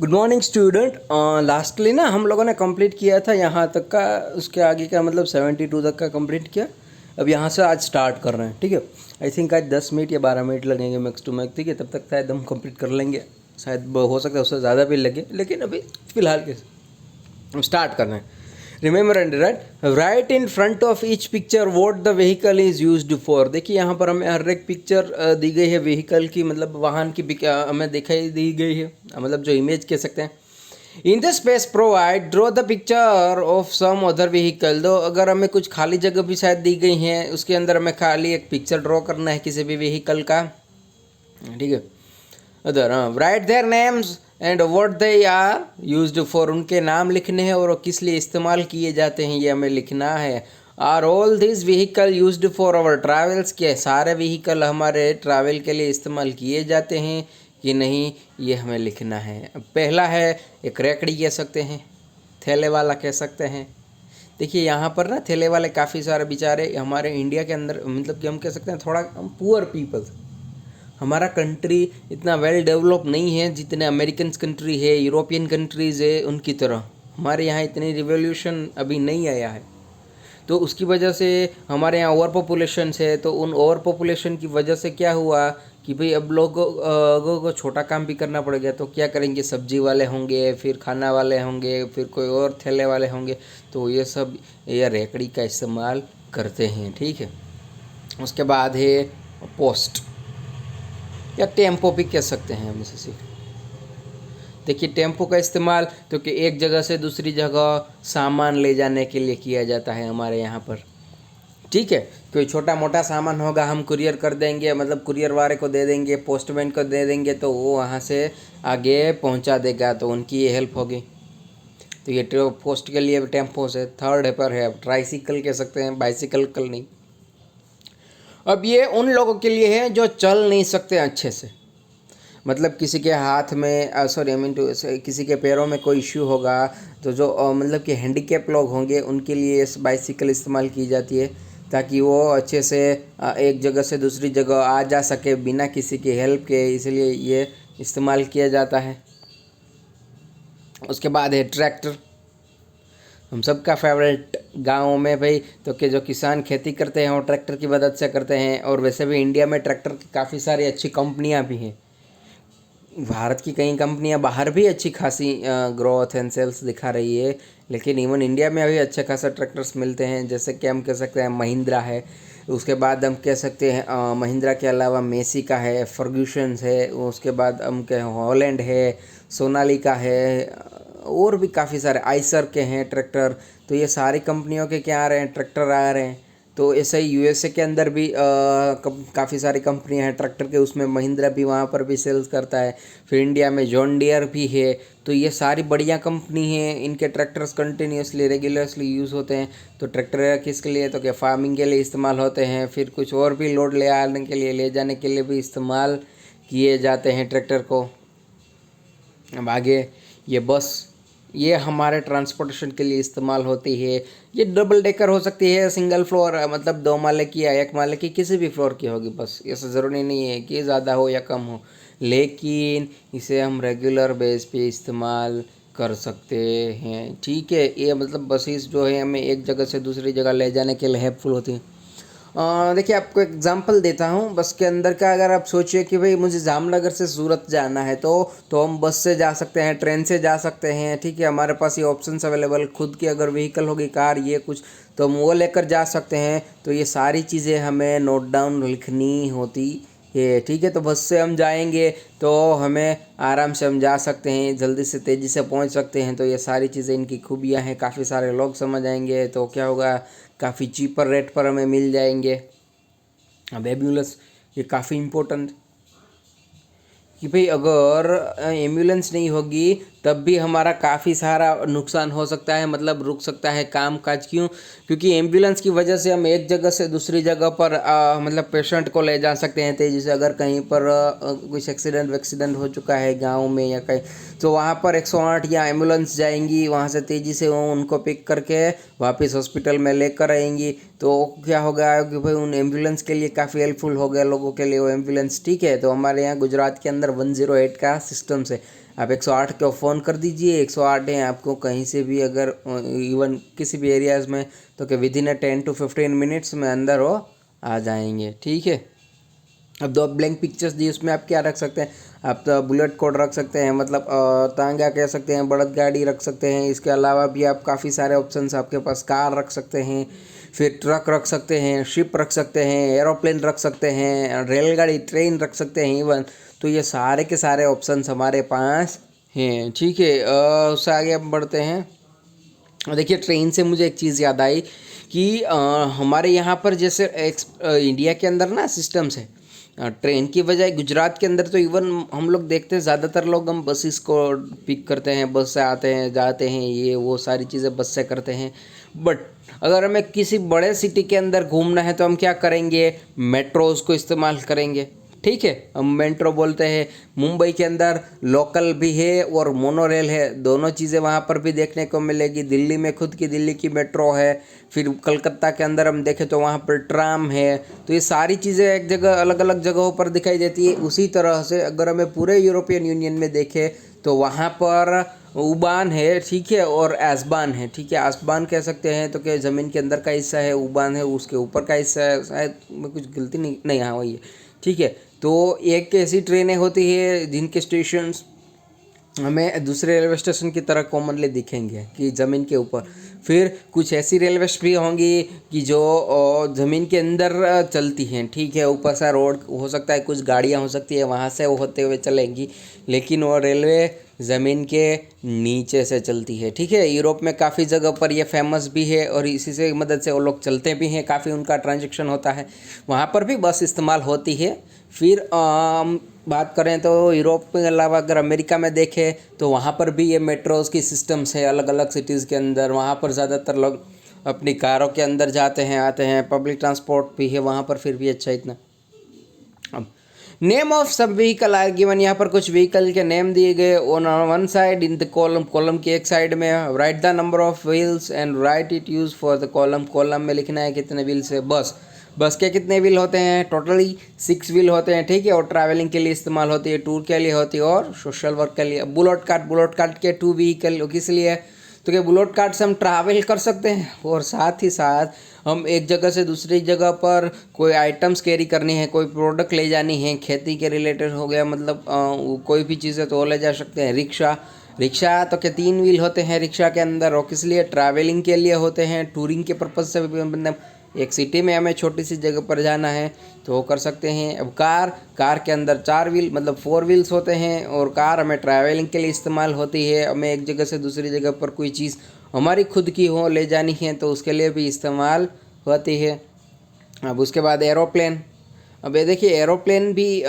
Good morning student. Lastly ना हम लोगों ने कंप्लीट किया था यहाँ तक का, उसके आगे का मतलब 72 तक का कंप्लीट किया। अब यहाँ से आज स्टार्ट कर रहे हैं, ठीक है। आई थिंक आज 10 मिनट या 12 मिनट लगेंगे मैक्स टू मैक्स, ठीक है। तब तक शायद हम कंप्लीट कर लेंगे, शायद हो सकता है उससे ज़्यादा भी लगे, लेकिन अभी फ़िलहाल के हम स्टार्ट कर रहे हैं। Remember and right in front of each picture what the vehicle is used for. देखिए यहाँ पर हमें हर एक पिक्चर दी गई है व्हीकल की, मतलब वाहन की हमें दिखाई दी गई है, मतलब जो इमेज कह सकते हैं। In the space provide draw the picture of some other vehicle. दो अगर हमें कुछ खाली जगह भी शायद दी गई हैं, उसके अंदर हमें खाली एक पिक्चर ड्रॉ करना है किसी भी व्हीकल का, ठीक है। Other write their names and what they are used for. उनके नाम लिखने हैं और वो किस लिए इस्तेमाल किए जाते हैं ये हमें लिखना है। Are all this vehicle used for our travels. के सारे व्हीकल हमारे ट्रैवल के लिए इस्तेमाल किए जाते हैं कि नहीं, ये हमें लिखना है। अब पहला है एक रेकड़ी कह सकते हैं, थैले वाला कह सकते हैं। देखिए यहाँ पर ना थैले वाले काफ़ी सारे बेचारे हमारे इंडिया के अंदर, मतलब कि हम कह सकते हैं थोड़ा हम पुअर पीपल। हमारा कंट्री इतना वेल डेवलप नहीं है जितने अमेरिकन कंट्री है, यूरोपियन कंट्रीज़ है उनकी तरह। हमारे यहाँ इतनी रिवोल्यूशन अभी नहीं आया है, तो उसकी वजह से हमारे यहाँ ओवर पॉपुलेशन है। तो उन ओवर पॉपुलेशन की वजह से क्या हुआ कि भाई अब लोगों को छोटा काम भी करना पड़ेगा, तो क्या करेंगे, सब्जी वाले होंगे, फिर खाना वाले होंगे, फिर कोई और ठेले वाले होंगे, तो ये सब ये रेकड़ी का इस्तेमाल करते हैं, ठीक है। उसके बाद है पोस्ट या टेम्पो भी कह सकते हैं हम इसे। देखिए टेम्पो का इस्तेमाल तो कि एक जगह से दूसरी जगह सामान ले जाने के लिए किया जाता है हमारे यहाँ पर, ठीक है। कोई छोटा मोटा सामान होगा हम कुरियर कर देंगे, मतलब कुरियर वाले को दे देंगे, पोस्टमैन को दे देंगे, तो वो वहाँ से आगे पहुँचा देगा, तो उनकी ये हेल्प होगी। तो ये पोस्ट के लिए टेम्पो से। थर्ड पर है ट्राइसिकल कह सकते हैं, बाइसिकल कल नहीं। अब ये उन लोगों के लिए है जो चल नहीं सकते अच्छे से, मतलब किसी के हाथ में सॉरी आई मीन टू किसी के पैरों में कोई इश्यू होगा, तो जो मतलब कि हैंडीकैप लोग होंगे उनके लिए इस बाइसिकल इस्तेमाल की जाती है, ताकि वो अच्छे से एक जगह से दूसरी जगह आ जा सके बिना किसी की हेल्प के, इसलिए ये इस्तेमाल किया जाता है। उसके बाद है ट्रैक्टर, हम सबका फेवरेट गाँव में भाई, तो कि जो किसान खेती करते हैं वो ट्रैक्टर की मदद से करते हैं। और वैसे भी इंडिया में ट्रैक्टर की काफ़ी सारी अच्छी कंपनियां भी हैं। भारत की कई कंपनियां बाहर भी अच्छी खासी ग्रोथ एंड सेल्स दिखा रही है, लेकिन इवन इंडिया में अभी अच्छे खासा ट्रैक्टर्स मिलते हैं। जैसे कि हम कह सकते हैं महिंद्रा है, उसके बाद हम कह सकते हैं महिंद्रा के अलावा मेसी का है, फर्ग्यूसन्स है, उसके बाद हम कह हॉलैंड है, सोनालिका है, और भी काफ़ी सारे आइसर के हैं ट्रैक्टर। तो ये सारी कंपनियों के क्या आ रहे हैं, ट्रैक्टर आ रहे हैं। तो ऐसे ही यूएसए के अंदर भी काफ़ी सारी कंपनियां हैं ट्रैक्टर के, उसमें महिंद्रा भी वहाँ पर भी सेल्स करता है। फिर इंडिया में जॉन डियर भी है। तो ये सारी बढ़िया कंपनी है, इनके ट्रैक्टर्स कंटिन्यूसली रेगुलरली यूज़ होते हैं। तो ट्रैक्टर किसके लिए, तो क्या फार्मिंग के लिए इस्तेमाल होते हैं, फिर कुछ और भी लोड ले आने के लिए, ले जाने के लिए भी इस्तेमाल किए जाते हैं ट्रैक्टर को। अब आगे ये बस, ये हमारे ट्रांसपोर्टेशन के लिए इस्तेमाल होती है। ये डबल डेकर हो सकती है, सिंगल फ्लोर, मतलब 2 माले की या 1 माले की, किसी भी फ्लोर की होगी बस। ऐसा ज़रूरी नहीं है कि ज़्यादा हो या कम हो, लेकिन इसे हम रेगुलर बेस पे इस्तेमाल कर सकते हैं, ठीक है। ये मतलब बसेस जो है हमें एक जगह से दूसरी जगह ले जाने के लिए हेल्पफुल होती हैं। देखिए आपको एग्जांपल देता हूँ बस के अंदर का। अगर आप सोचिए कि भाई मुझे जामनगर से सूरत जाना है, तो हम बस से जा सकते हैं, ट्रेन से जा सकते हैं, ठीक है। हमारे पास ये ऑप्शंस अवेलेबल, खुद की अगर व्हीकल होगी, कार, ये कुछ, तो हम वो लेकर जा सकते हैं। तो ये सारी चीज़ें हमें नोट डाउन लिखनी होती है, ठीक है। तो बस से हम जाएंगे तो हमें आराम से हम जा सकते हैं, जल्दी से तेज़ी से पहुंच सकते हैं। तो ये सारी चीज़ें इनकी खूबियां हैं, काफ़ी सारे लोग समझ आएंगे, तो क्या होगा, काफ़ी चीपर रेट पर हमें मिल जाएंगे। अब एम्बुलेंस, ये काफ़ी इम्पोर्टेंट कि भाई अगर एम्बुलेंस नहीं होगी तब भी हमारा काफ़ी सारा नुकसान हो सकता है, मतलब रुक सकता है काम काज। क्यों? क्योंकि एम्बुलेंस की वजह से हम एक जगह से दूसरी जगह पर मतलब पेशेंट को ले जा सकते हैं तेज़ी से। अगर कहीं पर कुछ एक्सीडेंट हो चुका है गांव में या कहीं, तो वहाँ पर 108 या एम्बुलेंस जाएंगी, वहाँ से तेज़ी से वो उनको पिक करके वापस हॉस्पिटल में लेकर आएंगी। तो क्या होगा कि भाई उन एम्बुलेंस के लिए काफ़ी हेल्पफुल हो गया लोगों के लिए वो एम्बुलेंस, ठीक है। तो हमारे यहाँ गुजरात के अंदर 108 का सिस्टम से आप 108 को फ़ोन कर दीजिए, 108 है आपको कहीं से भी अगर इवन किसी भी एरियाज़ में, तो कि विद इन 10 to 15 मिनट्स में अंदर वो आ जाएंगे, ठीक है। अब दो ब्लैंक पिक्चर्स दी, उसमें आप क्या रख सकते हैं, आप तो बुलेट कोड रख सकते हैं, मतलब तांगा कह सकते हैं, बड़द गाड़ी रख सकते हैं। इसके अलावा भी आप काफ़ी सारे ऑप्शंस आपके पास, कार रख सकते हैं, फिर ट्रक रख सकते हैं, शिप रख सकते हैं, एरोप्लेन रख सकते हैं, रेलगाड़ी, ट्रेन रख सकते हैं इवन। तो ये सारे के सारे ऑप्शंस हमारे पास हैं, ठीक है। उससे आगे हम बढ़ते हैं। देखिए ट्रेन से मुझे एक चीज़ याद आई कि हमारे यहाँ पर जैसे इंडिया के अंदर ना सिस्टम्स है, ट्रेन की बजाय गुजरात के अंदर तो इवन हम लोग देखते हैं ज़्यादातर लोग हम बसेस को पिक करते हैं, बस से आते हैं जाते हैं, ये वो सारी चीज़ें बस से करते हैं। बट अगर हमें किसी बड़े सिटी के अंदर घूमना है तो हम क्या करेंगे, मेट्रोज़ को इस्तेमाल करेंगे, ठीक है। हम मेट्रो बोलते हैं। मुंबई के अंदर लोकल भी है और मोनोरेल है, दोनों चीज़ें वहाँ पर भी देखने को मिलेगी। दिल्ली में खुद की दिल्ली की मेट्रो है, फिर कलकत्ता के अंदर हम देखें तो वहाँ पर ट्राम है। तो ये सारी चीज़ें एक जगह अलग अलग जगहों पर दिखाई देती है। उसी तरह से अगर हमें पूरे यूरोपियन यूनियन में देखें तो वहाँ पर उबान है, ठीक है, और एसबान है, ठीक है। आसबान कह सकते हैं तो कि ज़मीन के अंदर का हिस्सा है, उबान है उसके ऊपर का हिस्सा है, शायद मैं कुछ गलती नहीं हाँ वही है, ठीक है। तो एक ऐसी ट्रेनें होती है जिनके स्टेशंस हमें दूसरे रेलवे स्टेशन की तरह कॉमनली दिखेंगे कि ज़मीन के ऊपर। फिर कुछ ऐसी रेलवे भी होंगी कि जो ज़मीन के अंदर चलती हैं, ठीक है। ऊपर से रोड हो सकता है, कुछ गाड़ियाँ हो सकती है वहाँ से वो होते हुए चलेंगी, लेकिन वो रेलवे ज़मीन के नीचे से चलती है, ठीक है। यूरोप में काफ़ी जगह पर ये फेमस भी है और इसी से मदद से वो लोग चलते भी हैं, काफ़ी उनका ट्रांजेक्शन होता है। वहाँ पर भी बस इस्तेमाल होती है। फिर बात करें तो यूरोप के अलावा अगर अमेरिका में देखें तो वहाँ पर भी ये मेट्रोज़ की सिस्टम्स है अलग अलग सिटीज़ के अंदर। वहाँ पर ज़्यादातर लोग अपनी कारों के अंदर जाते हैं आते हैं, पब्लिक ट्रांसपोर्ट भी है वहाँ पर, फिर भी अच्छा इतना। अब नेम ऑफ सब व्हीकल आर गिवन, यहाँ पर कुछ व्हीकल के नेम दिए गए। On one side in the column की एक साइड में right the number of wheels and right it use for the column में लिखना है कितने व्हील्स है। बस के कितने व्हील होते हैं, टोटली 6 व्हील होते हैं, ठीक है। और ट्रैवलिंग के लिए इस्तेमाल होती है, टूर के लिए होती है और सोशल वर्क के लिए। बुलेट कार्ट के 2 व्हीकल किस लिए, तो क्या बुलेट कार्ट से हम ट्रैवल कर सकते हैं और साथ ही साथ हम एक जगह से दूसरी जगह पर कोई आइटम्स कैरी करनी है, कोई प्रोडक्ट ले जानी है, खेती के रिलेटेड हो गया, मतलब कोई भी चीज़ें तो ले जा सकते हैं। रिक्शा तो क्या 3 व्हील होते हैं रिक्शा के अंदर, और किस लिए, ट्रैवलिंग के लिए होते हैं, टूरिंग के पर्पज़ से भी, मतलब एक सिटी में हमें छोटी सी जगह पर जाना है तो वो कर सकते हैं। अब कार के अंदर 4 व्हील मतलब 4 व्हील्स होते हैं और कार हमें ट्रैवलिंग के लिए इस्तेमाल होती है। हमें एक जगह से दूसरी जगह पर कोई चीज़ हमारी खुद की हो ले जानी है तो उसके लिए भी इस्तेमाल होती है। अब उसके बाद एरोप्लेन। अब ये देखिए एरोप्लेन भी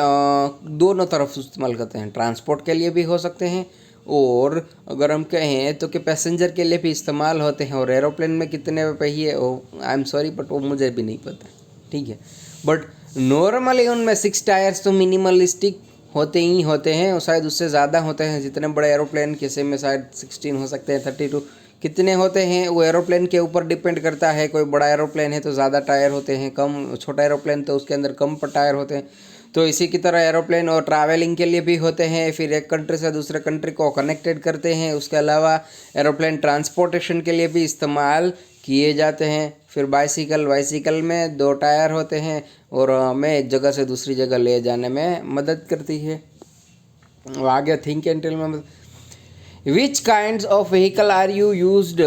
दोनों तरफ इस्तेमाल करते हैं, ट्रांसपोर्ट के लिए भी हो सकते हैं और अगर हम कहें तो कि पैसेंजर के लिए भी इस्तेमाल होते हैं। और एरोप्लेन में कितने पहिए, आई एम सॉरी बट वो मुझे भी नहीं पता, ठीक है। बट नॉर्मली उनमें 6 टायर्स तो मिनिमलिस्टिक होते ही होते हैं और शायद उससे ज़्यादा होते हैं। जितने बड़े एरोप्लेन किसी में शायद 16 हो सकते हैं, 32 कितने होते हैं वो एरोप्लेन के ऊपर डिपेंड करता है। कोई बड़ा एरोप्लेन है तो ज़्यादा टायर होते हैं, कम छोटा एरोप्लेन तो उसके अंदर कम टायर होते हैं। तो इसी की तरह एरोप्लेन और ट्रैवलिंग के लिए भी होते हैं, फिर एक कंट्री से दूसरे कंट्री को कनेक्टेड करते हैं। उसके अलावा एरोप्लेन ट्रांसपोर्टेशन के लिए भी इस्तेमाल किए जाते हैं। फिर बाइसिकल में 2 टायर होते हैं और हमें एक जगह से दूसरी जगह ले जाने में मदद करती है। आगे think and tell me which kinds of vehicle are you used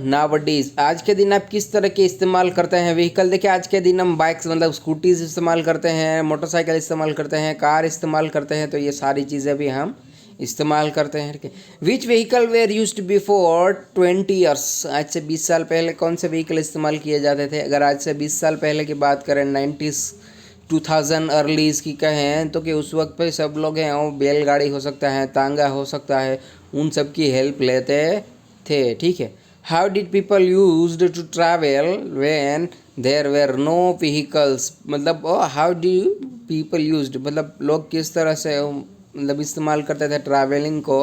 nowadays, आज के दिन आप किस तरह के इस्तेमाल करते हैं व्हीकल। देखिए आज के दिन हम बाइक्स मतलब स्कूटीज इस्तेमाल करते हैं, मोटरसाइकिल इस्तेमाल करते हैं, कार इस्तेमाल करते हैं, तो ये सारी चीज़ें भी हम इस्तेमाल करते हैं, ठीक है। Which vehicle were used before 20 years, आज से 20 साल पहले कौन से व्हीकल इस्तेमाल किए जाते थे। अगर आज से 20 साल पहले की बात करें 90s 2000 अर्लीज की कहें तो कि उस वक्त पे सब लोग हैं वो बैलगाड़ी हो सकता है, तांगा हो सकता है, उन सब की हेल्प लेते थे, ठीक है। How did people used to travel when there were no vehicles, मतलब हाउ डू पीपल यूज्ड मतलब लोग किस तरह से मतलब इस्तेमाल करते थे ट्रैवलिंग को,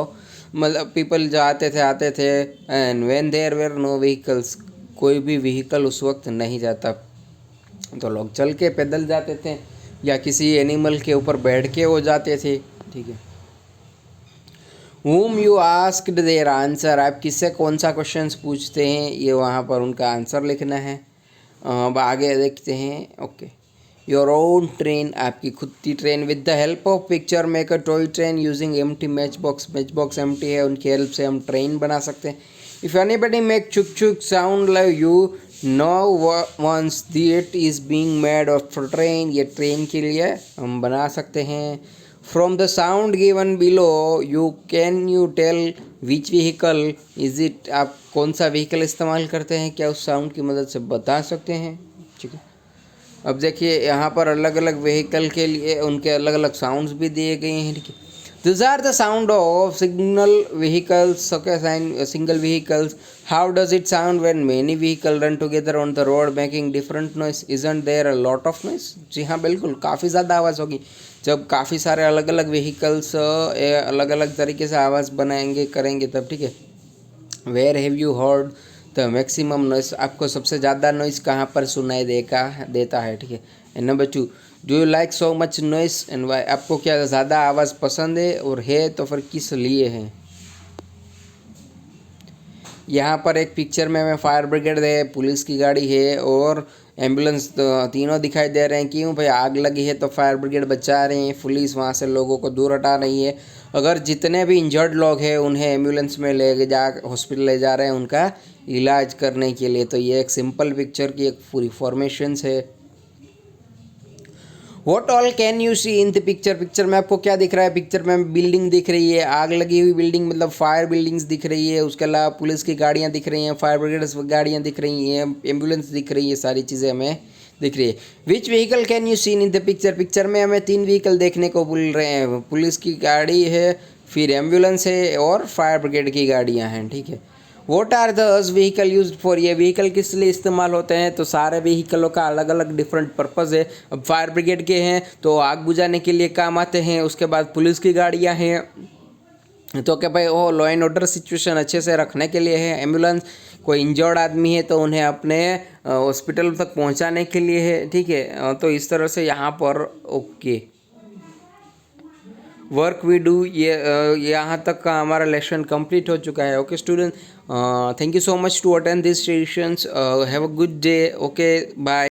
मतलब पीपल जाते थे आते थे। And when there were no vehicles, कोई भी व्हीकल उस वक्त नहीं जाता तो लोग चल के पैदल जाते थे या किसी एनिमल के ऊपर बैठ के वो जाते थे, ठीक है। whom you asked their answer, आप किससे कौन सा क्वेश्चंस पूछते हैं ये वहाँ पर उनका आंसर लिखना है। अब आगे देखते हैं। ओके, योर ओन ट्रेन, आपकी खुद की train. With the help of picture make a toy train using empty match box empty है, उनकी हेल्प से हम ट्रेन बना सकते हैं। इफ़ एनीबडी मेक चुक चुक sound like you know once that is being made of train, ये ट्रेन के लिए हम बना सकते हैं। From the sound given below you can you tell which vehicle is it, आप कौन सा व्हीकल इस्तेमाल करते हैं क्या उस साउंड की मदद से बता सकते हैं। ठीक है, अब देखिए यहाँ पर अलग अलग व्हीकल के लिए उनके अलग अलग साउंड्स भी दिए गए हैं। ठीक है, this are the sound of signal vehicles, single vehicles. How does it sound when many vehicle run together on the road making different noise, isn't there a lot of noise. जी हाँ बिल्कुल, काफ़ी ज़्यादा आवाज़ होगी जब काफ़ी सारे अलग अलग व्हीकल्स अलग अलग तरीके से आवाज़ बनाएंगे करेंगे तब। ठीक है, where have you heard the maximum noise, आपको सबसे ज़्यादा नॉइस कहाँ पर सुनाई देता है। ठीक है, and number 2, do you like so much noise and why, आपको क्या ज़्यादा आवाज़ पसंद है और है तो फिर किस लिए है। यहाँ पर एक पिक्चर में हमें फायर ब्रिगेड है, पुलिस की गाड़ी है और एम्बुलेंस, तीनों दिखाई दे रहे हैं। क्यों भाई, आग लगी है तो फायर ब्रिगेड बचा रहे हैं, पुलिस वहाँ से लोगों को दूर हटा रही है। अगर जितने भी इंजर्ड लोग हैं उन्हें एम्बुलेंस में ले जा हॉस्पिटल ले जा रहे हैं उनका इलाज करने के लिए। तो ये एक सिंपल पिक्चर की एक पूरी फॉर्मेशंस है। What all can you see in the picture, picture में आपको क्या दिख रहा है। पिक्चर में बिल्डिंग दिख रही है, आग लगी हुई बिल्डिंग मतलब फायर बिल्डिंग्स दिख रही है, उसके अलावा पुलिस की गाड़ियाँ दिख रही हैं, फायर ब्रिगेड गाड़ियाँ दिख रही हैं, एम्बुलेंस दिख रही है, सारी चीज़ें हमें दिख रही है। Which vehicle can you seen in the picture, picture में हमें 3 व्हीकल देखने को मिल रहे हैं, पुलिस की गाड़ी है, फिर एम्बुलेंस है और फायर ब्रिगेड की गाड़ियाँ हैं। ठीक है, वॉट आर दस व्हीकल यूज फॉर, ये व्हीकल किस लिए इस्तेमाल होते हैं। तो सारे व्हीकलों का अलग अलग डिफरेंट पर्पज़ है। अब फायर ब्रिगेड के हैं तो आग बुझाने के लिए काम आते हैं, उसके बाद पुलिस की गाड़ियाँ हैं तो क्या भाई वो लॉ एंड ऑर्डर सिचुएशन अच्छे से रखने के लिए है। एम्बुलेंस, कोई इंजर्ड आदमी है तो उन्हें अपने हॉस्पिटल तक पहुंचाने के लिए है। ठीक है, तो इस तरह से यहाँ पर ओके वर्क वी डू, ये यहाँ तक का हमारा लेसन कंप्लीट हो चुका है। Okay student, thank you so much to attend this sessions, have a good day. Okay bye.